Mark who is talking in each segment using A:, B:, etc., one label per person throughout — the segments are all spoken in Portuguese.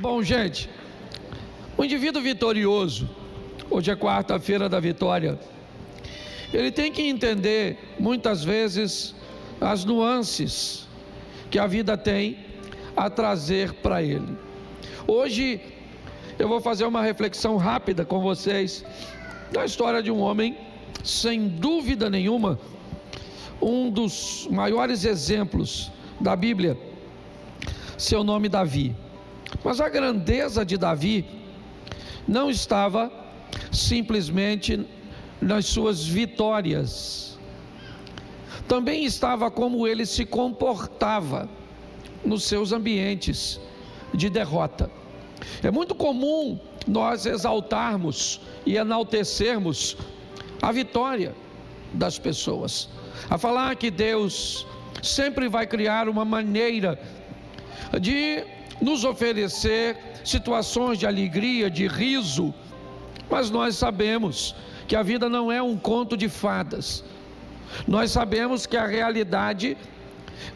A: Bom, gente, o indivíduo vitorioso, hoje é quarta-feira da vitória, ele tem que entender muitas vezes as nuances que a vida tem a trazer para ele. Hoje eu vou fazer uma reflexão rápida com vocês da história de um homem, sem dúvida nenhuma, um dos maiores exemplos da Bíblia, seu nome Davi. Mas a grandeza de Davi não estava simplesmente nas suas vitórias, também estava como ele se comportava nos seus ambientes de derrota. É muito comum nós exaltarmos e enaltecermos a vitória das pessoas, a falar que Deus sempre vai criar uma maneira de nos oferecer situações de alegria, de riso, mas nós sabemos que a vida não é um conto de fadas. Nós sabemos que a realidade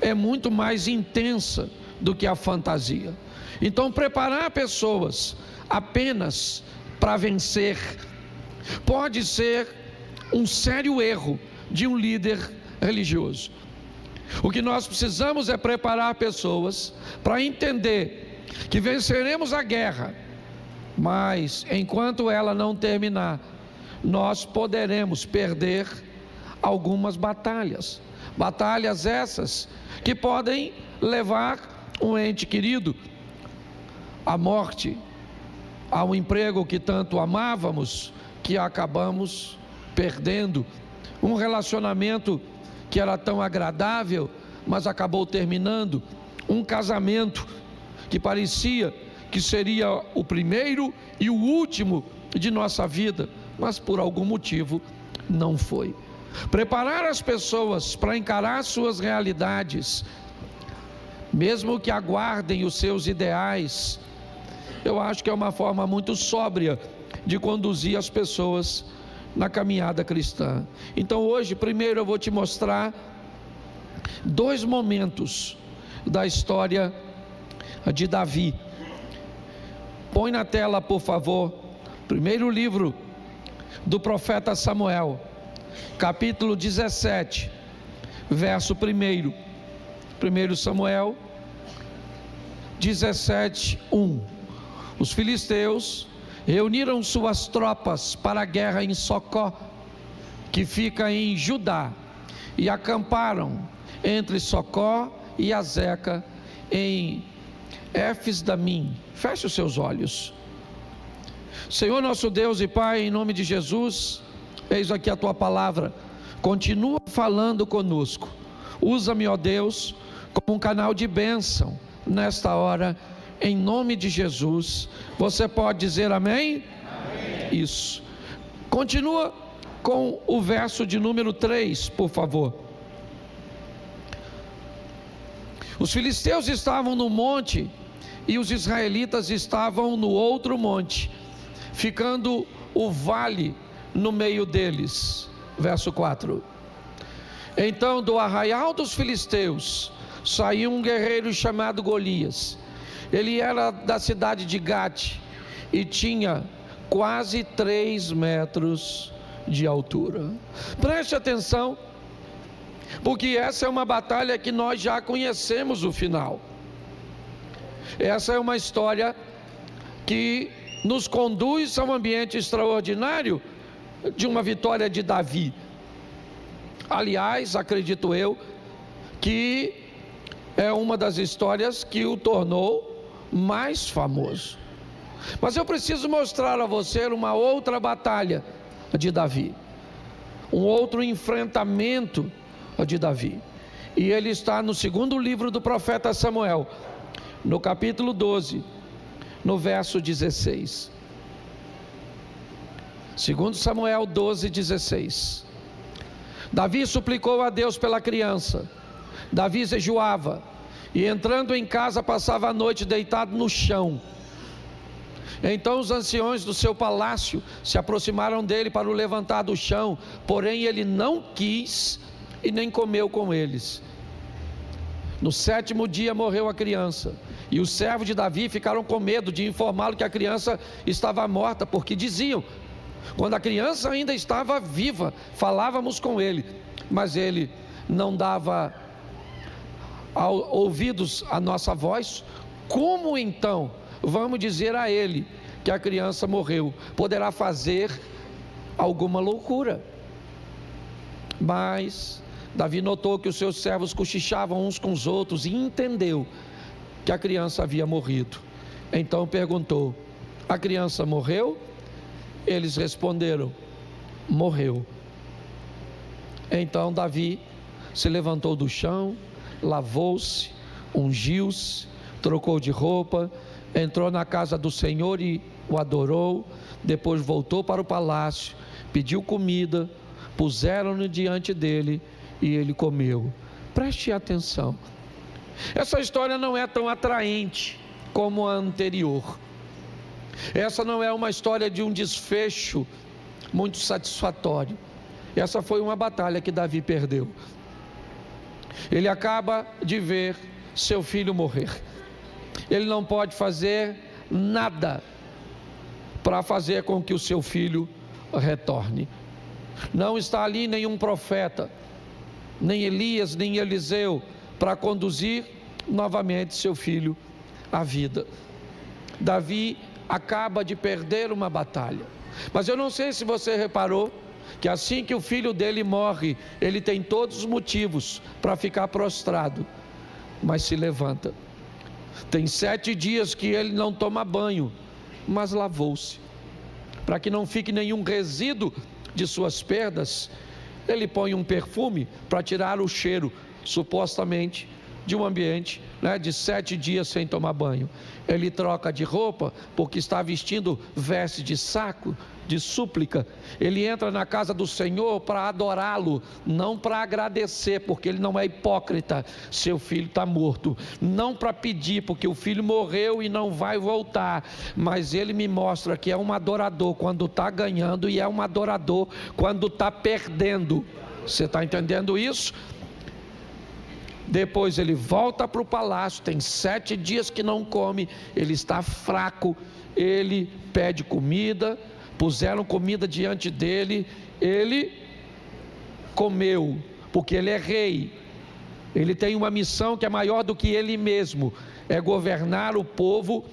A: é muito mais intensa do que a fantasia. Então, preparar pessoas apenas para vencer pode ser um sério erro de um líder religioso. O que nós precisamos é preparar pessoas para entender que venceremos a guerra, mas enquanto ela não terminar, nós poderemos perder algumas batalhas. Batalhas essas que podem levar um ente querido à morte, ao emprego que tanto amávamos, que acabamos perdendo, um relacionamento que era tão agradável, mas acabou terminando, um casamento que parecia que seria o primeiro e o último de nossa vida, mas por algum motivo não foi. Preparar as pessoas para encarar suas realidades, mesmo que aguardem os seus ideais, eu acho que é uma forma muito sóbria de conduzir as pessoas na caminhada cristã. Então hoje, primeiro eu vou te mostrar dois momentos da história de Davi. Põe na tela, por favor, primeiro livro do profeta Samuel, capítulo 17, verso 1. 1 Samuel 17, 1. Os filisteus reuniram suas tropas para a guerra em Socó, que fica em Judá, e acamparam entre Socó e Azeca em Éfes-damim. Feche os seus olhos. Senhor nosso Deus e Pai, em nome de Jesus, eis aqui a tua palavra, continua falando conosco. Usa-me, ó Deus, como um canal de bênção nesta hora, em nome de Jesus. Você pode dizer amém? Amém. Isso. Continua com o verso de número 3, por favor. Os filisteus estavam no monte e os israelitas estavam no outro monte, ficando o vale no meio deles. Verso 4. Então do arraial dos filisteus saiu um guerreiro chamado Golias. Ele era da cidade de Gate e tinha quase 3 metros de altura. Preste atenção, porque essa é uma batalha que nós já conhecemos o final. Essa é uma história que nos conduz a um ambiente extraordinário de uma vitória de Davi. Aliás, acredito eu que é uma das histórias que o tornou mais famoso. Mas eu preciso mostrar a você uma outra batalha de Davi, um outro enfrentamento de Davi, e ele está no segundo livro do profeta Samuel, no capítulo 12, no verso 16. 2 Samuel 12, 16. Davi suplicou a Deus pela criança. Davi jejuava e, entrando em casa, passava a noite deitado no chão. Então os anciões do seu palácio se aproximaram dele para o levantar do chão, porém ele não quis e nem comeu com eles. No 7º dia morreu a criança, E os servos de Davi ficaram com medo de informá-lo que a criança estava morta, porque diziam: quando a criança ainda estava viva, falávamos com ele, mas ele não dava ouvidos à nossa voz. Como então vamos dizer a ele que a criança morreu? Poderá fazer alguma loucura. Mas Davi notou que os seus servos cochichavam uns com os outros e entendeu que a criança havia morrido. Então perguntou: a criança morreu? Eles responderam: morreu. Então Davi se levantou do chão, lavou-se, ungiu-se, trocou de roupa, entrou na casa do Senhor e o adorou. Depois voltou para o palácio, pediu comida, puseram-no diante dele e ele comeu. Preste atenção, essa história não é tão atraente como a anterior. Essa não é uma história de um desfecho muito satisfatório. Essa foi uma batalha que Davi perdeu. Ele acaba de ver seu filho morrer. Ele não pode fazer nada para fazer com que o seu filho retorne. Não está ali nenhum profeta, nem Elias, nem Eliseu, para conduzir novamente seu filho à vida. Davi acaba de perder uma batalha. Mas eu não sei se você reparou que assim que o filho dele morre, ele tem todos os motivos para ficar prostrado, mas se levanta. Tem 7 dias que ele não toma banho, mas lavou-se. Para que não fique nenhum resíduo de suas perdas, ele põe um perfume para tirar o cheiro, supostamente, de um ambiente, de 7 dias sem tomar banho. Ele troca de roupa, porque está vestindo veste de saco, de súplica. Ele entra na casa do Senhor para adorá-lo, não para agradecer, porque ele não é hipócrita. Seu filho está morto, não para pedir, porque o filho morreu e não vai voltar, mas ele me mostra que é um adorador quando está ganhando e é um adorador quando está perdendo. Você está entendendo isso? Depois ele volta para o palácio, tem 7 dias que não come, ele está fraco, ele pede comida, puseram comida diante dele, ele comeu, porque ele é rei, ele tem uma missão que é maior do que ele mesmo, é governar o povo,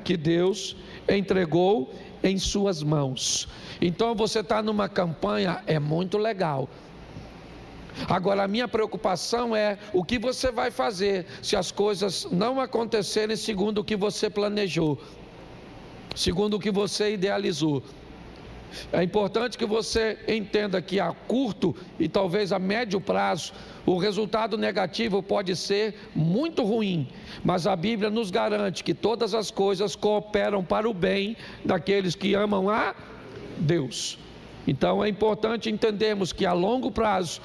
A: que Deus entregou em suas mãos. Então você está numa campanha, é muito legal. Agora a minha preocupação é o que você vai fazer se as coisas não acontecerem segundo o que você planejou, segundo o que você idealizou. É importante que você entenda que a curto e talvez a médio prazo o resultado negativo pode ser muito ruim, mas a Bíblia nos garante que todas as coisas cooperam para o bem daqueles que amam a Deus. Então é importante entendermos que a longo prazo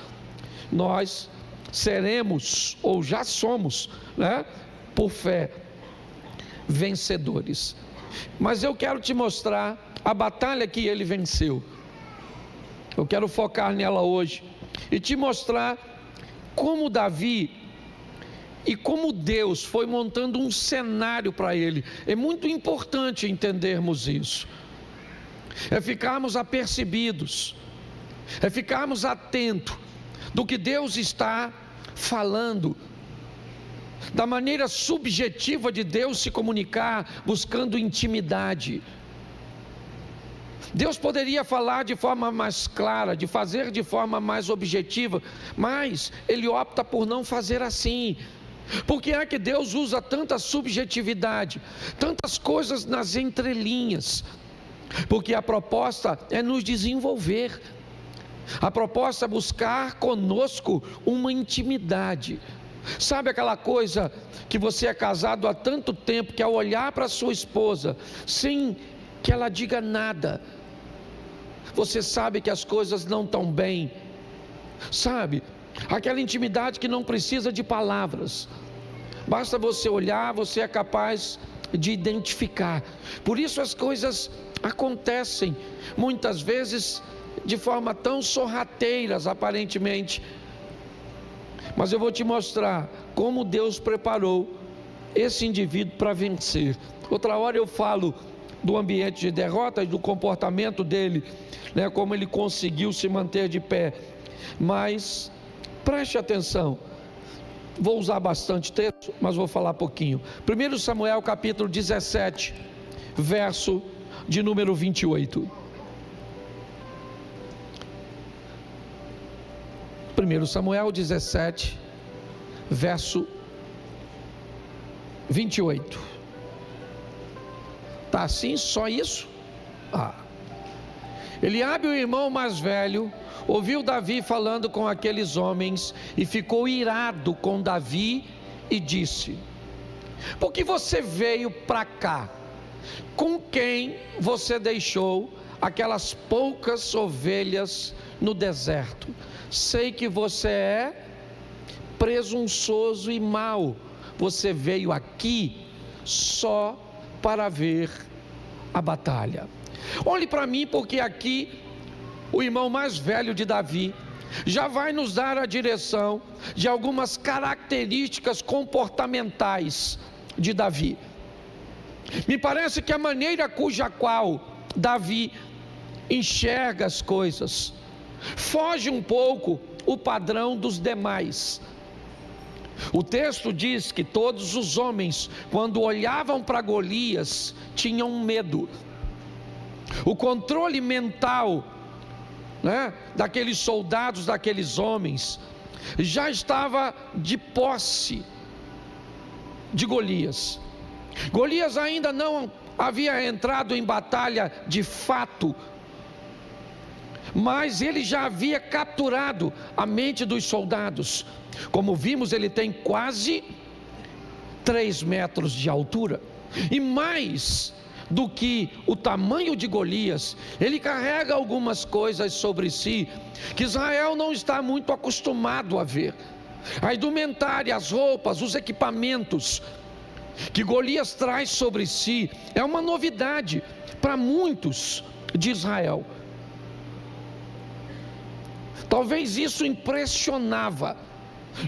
A: nós seremos, ou já somos, por fé, vencedores. Mas eu quero te mostrar a batalha que ele venceu. Eu quero focar nela hoje e te mostrar como Davi e como Deus foi montando um cenário para ele. É muito importante entendermos isso, é ficarmos apercebidos, é ficarmos atentos do que Deus está falando, da maneira subjetiva de Deus se comunicar, buscando intimidade. Deus poderia falar de forma mais clara, de fazer de forma mais objetiva, mas Ele opta por não fazer assim. Por que é que Deus usa tanta subjetividade, tantas coisas nas entrelinhas? Porque a proposta é nos desenvolver. A proposta é buscar conosco uma intimidade. Sabe aquela coisa que você é casado há tanto tempo, que ao olhar para sua esposa, sem que ela diga nada, você sabe que as coisas não estão bem? Sabe? Aquela intimidade que não precisa de palavras, basta você olhar, você é capaz de identificar. Por isso as coisas acontecem muitas vezes de forma tão sorrateiras aparentemente, mas eu vou te mostrar como Deus preparou esse indivíduo para vencer. Outra hora eu falo do ambiente de derrota e do comportamento dele, né, como ele conseguiu se manter de pé. Mas preste atenção, vou usar bastante texto, mas vou falar pouquinho. 1 Samuel capítulo 17, verso de número 28. 1 Samuel 17, verso 28. Tá assim, só isso? Eliabe, o irmão mais velho, ouviu Davi falando com aqueles homens e ficou irado com Davi e disse: por que você veio para cá? Com quem você deixou aquelas poucas ovelhas no deserto? Sei que você é presunçoso e mau. Você veio aqui só para ver a batalha. Olhe para mim, porque aqui o irmão mais velho de Davi já vai nos dar a direção de algumas características comportamentais de Davi. Me parece que a maneira cuja qual Davi enxerga as coisas foge um pouco o padrão dos demais. O texto diz que todos os homens, quando olhavam para Golias, tinham medo. O controle mental, né, daqueles soldados, daqueles homens, já estava de posse de Golias. Golias ainda não havia entrado em batalha de fato, mas ele já havia capturado a mente dos soldados. Como vimos, ele tem quase 3 metros de altura, e mais do que o tamanho de Golias, ele carrega algumas coisas sobre si que Israel não está muito acostumado a ver. A indumentária, as roupas, os equipamentos que Golias traz sobre si é uma novidade para muitos de Israel. Talvez isso impressionava,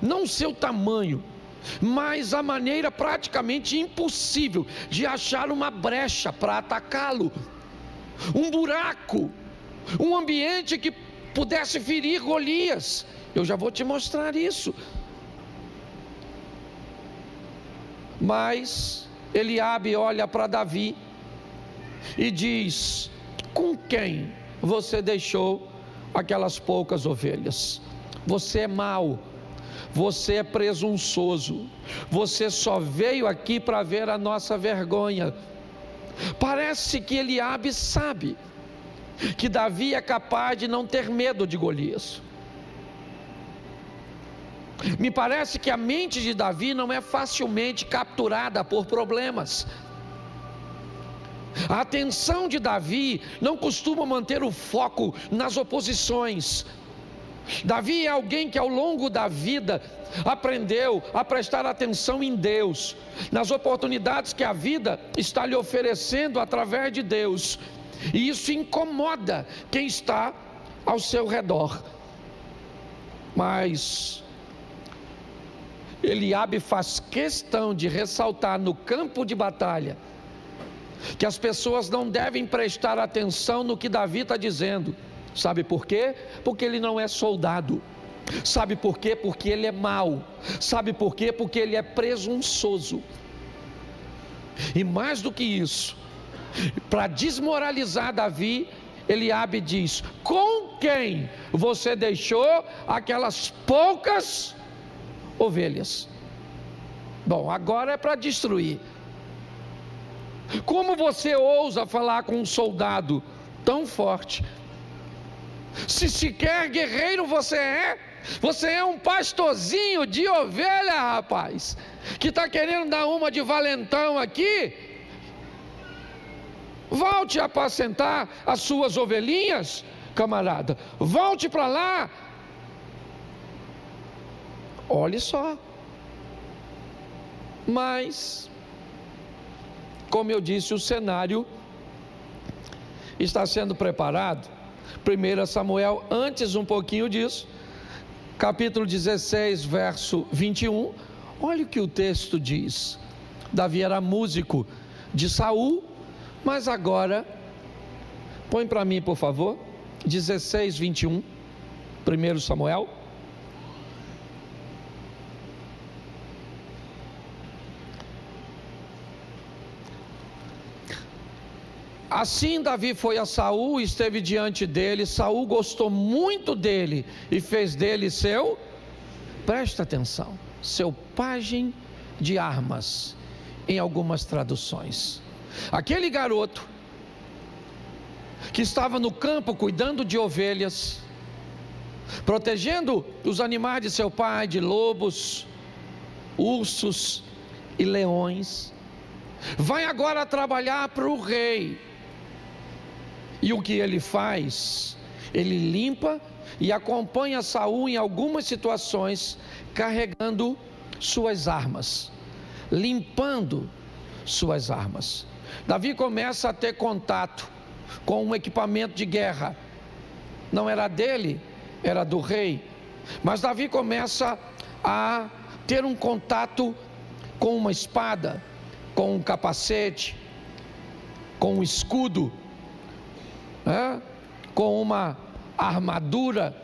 A: não seu tamanho, mas a maneira praticamente impossível de achar uma brecha para atacá-lo, um buraco, um ambiente que pudesse ferir Golias. Eu já vou te mostrar isso. Mas Eliabe olha para Davi e diz: com quem você deixou aquelas poucas ovelhas? Você é mau, você é presunçoso, você só veio aqui para ver a nossa vergonha. Parece que Eliabe sabe que Davi é capaz de não ter medo de Golias. Me parece que a mente de Davi não é facilmente capturada por problemas. A atenção de Davi não costuma manter o foco nas oposições. Davi é alguém que ao longo da vida aprendeu a prestar atenção em Deus, nas oportunidades que a vida está lhe oferecendo através de Deus, e isso incomoda quem está ao seu redor. Mas Eliabe faz questão de ressaltar no campo de batalha que as pessoas não devem prestar atenção no que Davi está dizendo. Sabe por quê? Porque ele não é soldado. Sabe por quê? Porque ele é mau. Sabe por quê? Porque ele é presunçoso. E mais do que isso, para desmoralizar Davi, Eliabe diz: com quem você deixou aquelas poucas ovelhas? Bom, agora é para destruir. Como você ousa falar com um soldado tão forte? Se sequer guerreiro você é um pastorzinho de ovelha, rapaz, que está querendo dar uma de valentão aqui. Volte a apacentar as suas ovelhinhas, camarada, volte para lá. Olhe só. Mas, como eu disse, o cenário está sendo preparado. 1 Samuel, antes um pouquinho disso, capítulo 16, verso 21, olha o que o texto diz: Davi era músico de Saul, mas agora, põe para mim por favor, 16, 21, 1 Samuel. Assim Davi foi a Saul, esteve diante dele. Saul gostou muito dele e fez dele seu, presta atenção, seu pajem de armas, em algumas traduções. Aquele garoto que estava no campo cuidando de ovelhas, protegendo os animais de seu pai, de lobos, ursos e leões, vai agora trabalhar para o rei. E o que ele faz? Ele limpa e acompanha Saul em algumas situações, carregando suas armas, limpando suas armas. Davi começa a ter contato com um equipamento de guerra. Não era dele, era do rei. Mas Davi começa a ter um contato com uma espada, com um capacete, com um escudo, com uma armadura.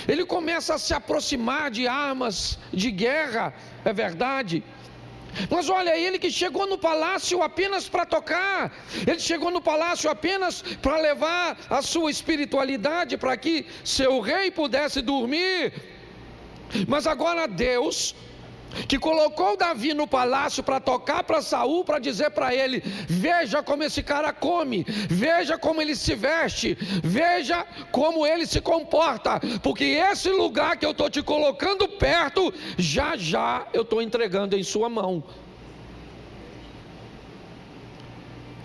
A: Ele começa a se aproximar de armas de guerra, é verdade. Mas olha, ele que chegou no palácio apenas para tocar, ele chegou no palácio apenas para levar a sua espiritualidade, para que seu rei pudesse dormir. Mas agora Deus, que colocou Davi no palácio para tocar para Saul, para dizer para ele: veja como esse cara come, veja como ele se veste, veja como ele se comporta, porque esse lugar que eu estou te colocando perto, já já eu estou entregando em sua mão.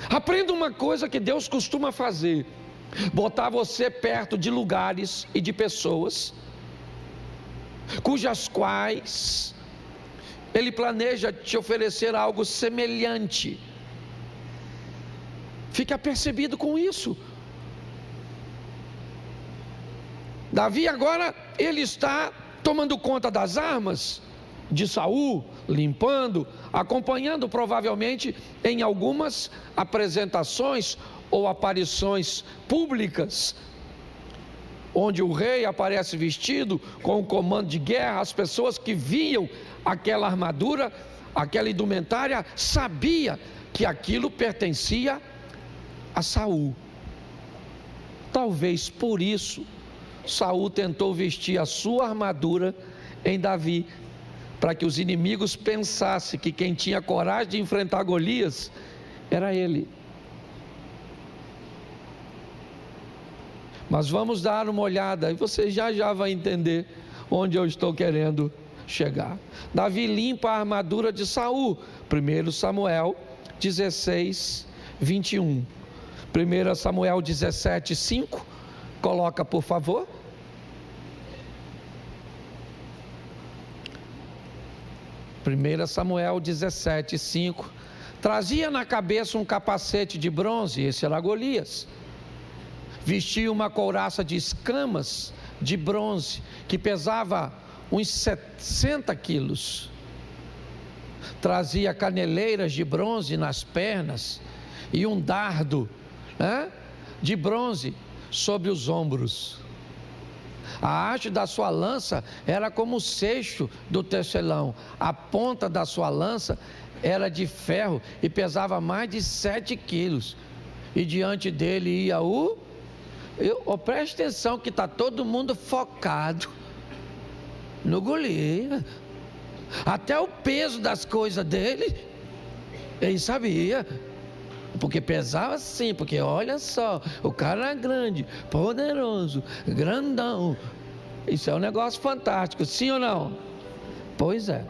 A: Aprenda uma coisa que Deus costuma fazer: botar você perto de lugares e de pessoas cujas quais Ele planeja te oferecer algo semelhante. Fique apercebido com isso. Davi agora, ele está tomando conta das armas de Saul, limpando, acompanhando provavelmente em algumas apresentações ou aparições públicas, onde o rei aparece vestido com o comando de guerra. As pessoas que viam aquela armadura, aquela indumentária, sabia que aquilo pertencia a Saul. Talvez por isso Saul tentou vestir a sua armadura em Davi, para que os inimigos pensassem que quem tinha coragem de enfrentar Golias era ele. Mas vamos dar uma olhada e você já vai entender onde eu estou querendo chegar. Davi limpa a armadura de Saul. 1 Samuel 16, 21. 1 Samuel 17, 5. Coloca, por favor. Samuel 17, 5. Trazia na cabeça um capacete de bronze, esse era Golias. Vestia uma couraça de escamas de bronze, que pesava uns 60 quilos. Trazia caneleiras de bronze nas pernas e um dardo de bronze sobre os ombros. A haste da sua lança era como o seixo do tecelão. A ponta da sua lança era de ferro e pesava mais de 7 quilos. E diante dele ia preste atenção que está todo mundo focado no Golias. Até o peso das coisas dele, ele sabia. Porque pesava sim, porque olha só, o cara é grande, poderoso, grandão. Isso é um negócio fantástico, sim ou não? Pois é.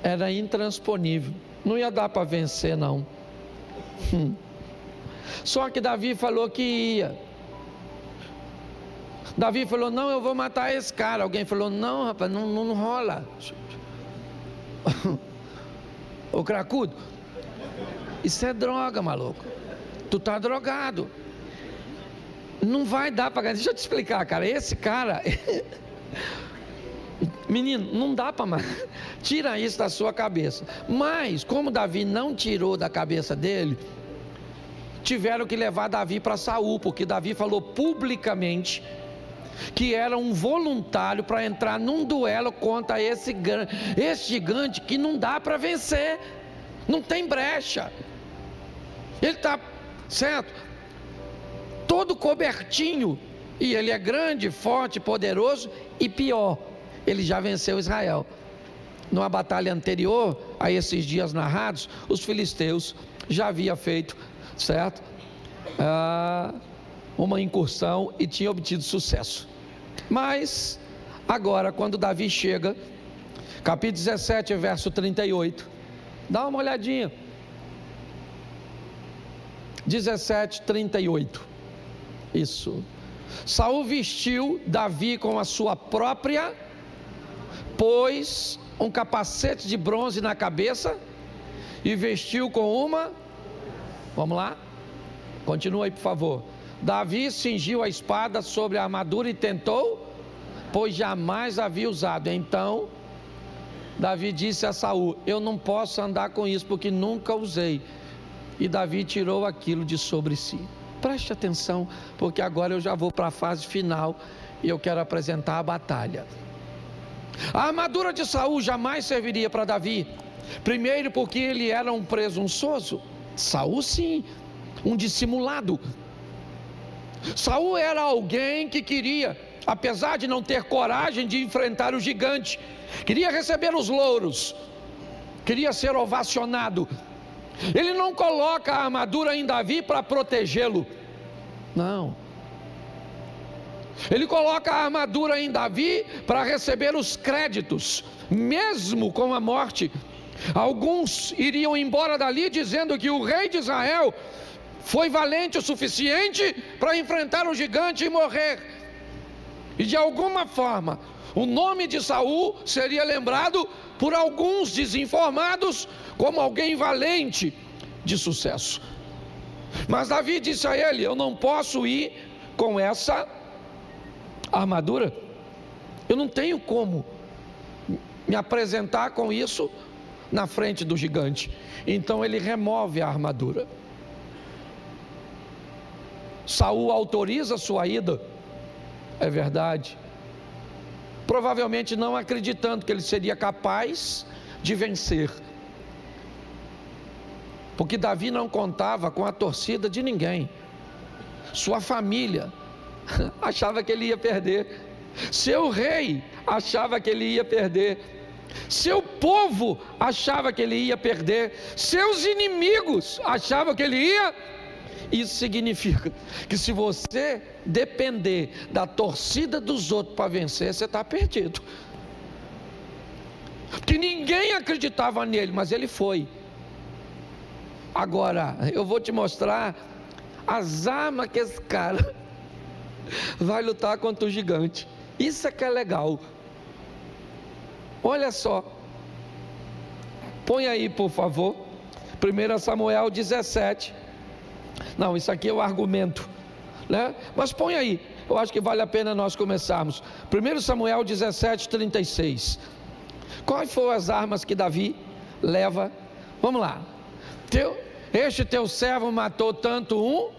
A: Era intransponível, não ia dar para vencer não. Só que Davi falou que ia. Davi falou: não, eu vou matar esse cara. Alguém falou: não, rapaz, não rola. Ô cracudo, isso é droga, maluco. Tu tá drogado. Não vai dar para ganhar. Deixa eu te explicar, cara. Esse cara Menino, não dá para mais. Tira isso da sua cabeça. Mas, como Davi não tirou da cabeça dele, tiveram que levar Davi para Saul, porque Davi falou publicamente que era um voluntário para entrar num duelo contra esse gigante que não dá para vencer, não tem brecha. Ele está, certo, todo cobertinho, e ele é grande, forte, poderoso, e pior, ele já venceu Israel. Numa batalha anterior a esses dias narrados, os filisteus já haviam feito, certo, uma incursão e tinha obtido sucesso. Mas agora, quando Davi chega, capítulo 17, verso 38, dá uma olhadinha. 17, 38. Isso. Saul vestiu Davi com a sua própria, pôs um capacete de bronze na cabeça e vestiu com uma. Vamos lá? Continua aí, por favor. Davi cingiu a espada sobre a armadura e tentou, pois jamais havia usado. Então Davi disse a Saul: eu não posso andar com isso, porque nunca usei. E Davi tirou aquilo de sobre si. Preste atenção, porque agora eu já vou para a fase final e eu quero apresentar a batalha. A armadura de Saul jamais serviria para Davi. Primeiro, porque ele era um presunçoso. Saul sim, um dissimulado. Saul era alguém que queria, apesar de não ter coragem de enfrentar o gigante, queria receber os louros, queria ser ovacionado. Ele não coloca a armadura em Davi para protegê-lo, não. Ele coloca a armadura em Davi para receber os créditos, mesmo com a morte. Alguns iriam embora dali dizendo que o rei de Israel foi valente o suficiente para enfrentar o gigante e morrer. E de alguma forma, o nome de Saul seria lembrado por alguns desinformados como alguém valente de sucesso. Mas Davi disse a ele: eu não posso ir com essa armadura, eu não tenho como me apresentar com isso na frente do gigante. Então ele remove a armadura. Saul autoriza sua ida, é verdade, provavelmente não acreditando que ele seria capaz de vencer, porque Davi não contava com a torcida de ninguém. Sua família achava que ele ia perder, seu rei achava que ele ia perder, seu povo achava que ele ia perder, seus inimigos achavam que ele ia. Isso significa que se você depender da torcida dos outros para vencer, você está perdido. Porque ninguém acreditava nele, mas ele foi. Agora, eu vou te mostrar as armas que esse cara vai lutar contra o gigante. Isso é que é legal. Olha só. Põe aí, por favor. 1 Samuel 17. Não, isso aqui é o argumento, né? Mas põe aí, eu acho que vale a pena nós começarmos. 1 Samuel 17, 36. Quais foram as armas que Davi leva? Vamos lá. Este teu servo matou tanto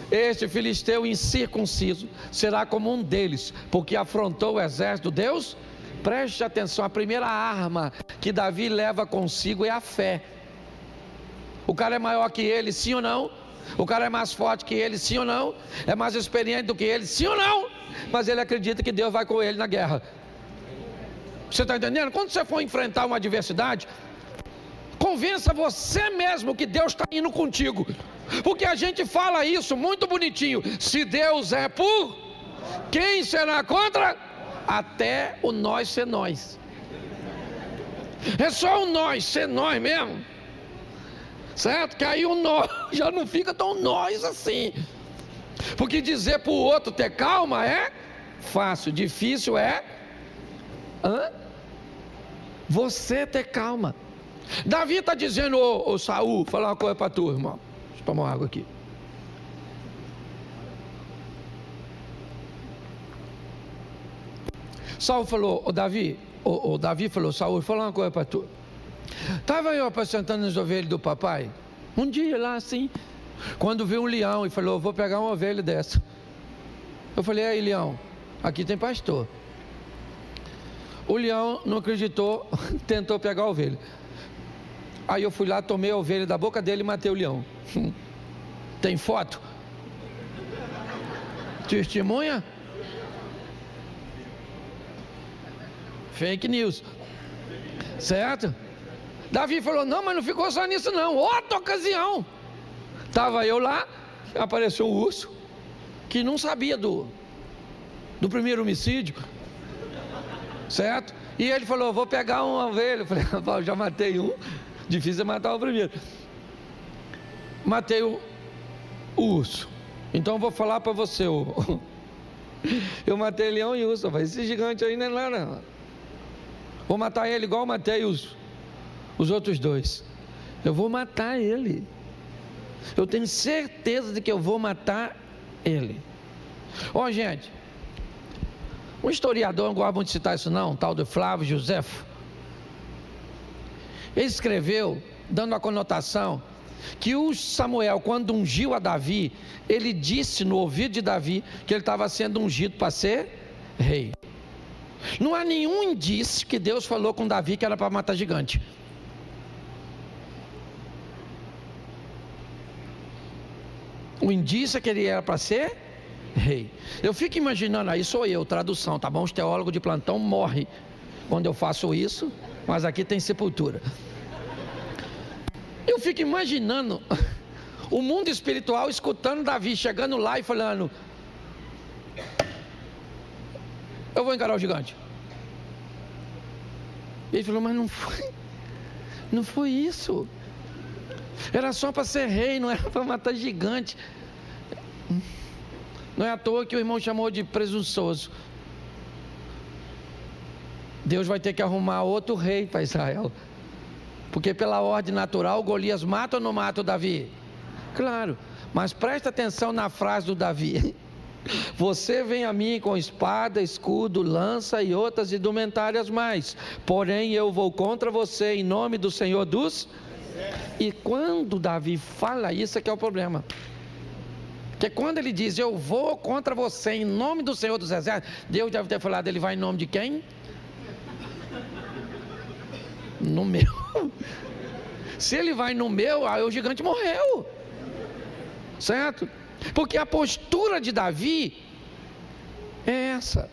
A: este filisteu incircunciso será como um deles, porque afrontou o exército de Deus. Preste atenção, a primeira arma que Davi leva consigo é a fé. O cara é maior que ele, sim ou não? O cara é mais forte que ele, sim ou não? É mais experiente do que ele, sim ou não? Mas ele acredita que Deus vai com ele na guerra. Você está entendendo? Quando você for enfrentar uma adversidade, convença você mesmo que Deus está indo contigo. Porque a gente fala isso muito bonitinho: se Deus é por, quem será contra? Até o nós ser nós. É só o nós ser nós mesmo, certo? Que aí o nós já não fica tão nós assim. Porque dizer para o outro ter calma é fácil, difícil é você ter calma. Davi está dizendo: ô Saul, vou falar uma coisa para tu, irmão. Deixa eu tomar uma água aqui. Saul falou, o Davi falou, Saul, vou falar uma coisa para tu. Estava eu apacentando as ovelhas do papai, um dia lá assim, quando viu um leão e falou, vou pegar uma ovelha dessa. Eu falei, aí leão, aqui tem pastor. O leão não acreditou, tentou pegar a ovelha. Aí eu fui lá, tomei a ovelha da boca dele e matei o leão. Tem foto? Testemunha? Fake news. Certo? Davi falou, não, mas não ficou só nisso não, outra ocasião. Estava eu lá, apareceu um urso, que não sabia do primeiro homicídio. Certo? E ele falou, vou pegar uma ovelha. Eu falei, rapaz, eu já matei um, difícil é matar o primeiro. Matei o urso. Então eu vou falar para você, eu matei leão e urso, esse gigante aí não é nada não. Vou matar ele igual eu matei os outros dois. Eu vou matar ele. Eu tenho certeza de que eu vou matar ele. Ó, gente, um historiador, não gosto muito de citar isso não, tal de Flávio Josefo, ele escreveu, dando a conotação, que o Samuel, quando ungiu a Davi, ele disse no ouvido de Davi, que ele estava sendo ungido para ser rei. Não há nenhum indício que Deus falou com Davi que era para matar gigante. O indício é que ele era para ser rei. Eu fico imaginando, aí sou eu, tradução, tá bom? Os teólogos de plantão morrem quando eu faço isso, mas aqui tem sepultura. Eu fico imaginando o mundo espiritual escutando Davi chegando lá e falando, eu vou encarar o gigante. Ele falou, mas não foi isso. Era só para ser rei, não era para matar gigante. Não é à toa que o irmão chamou de presunçoso. Deus vai ter que arrumar outro rei para Israel. Porque pela ordem natural, Golias mata ou não mata o Davi? Claro, mas presta atenção na frase do Davi. Você vem a mim com espada, escudo, lança e outras indumentárias mais. Porém eu vou contra você em nome do Senhor dos... E quando Davi fala isso é que é o problema. Porque quando ele diz, eu vou contra você em nome do Senhor dos Exércitos, Deus deve ter falado, ele vai em nome de quem? No meu. Se ele vai no meu, aí o gigante morreu. Certo? Porque a postura de Davi é essa.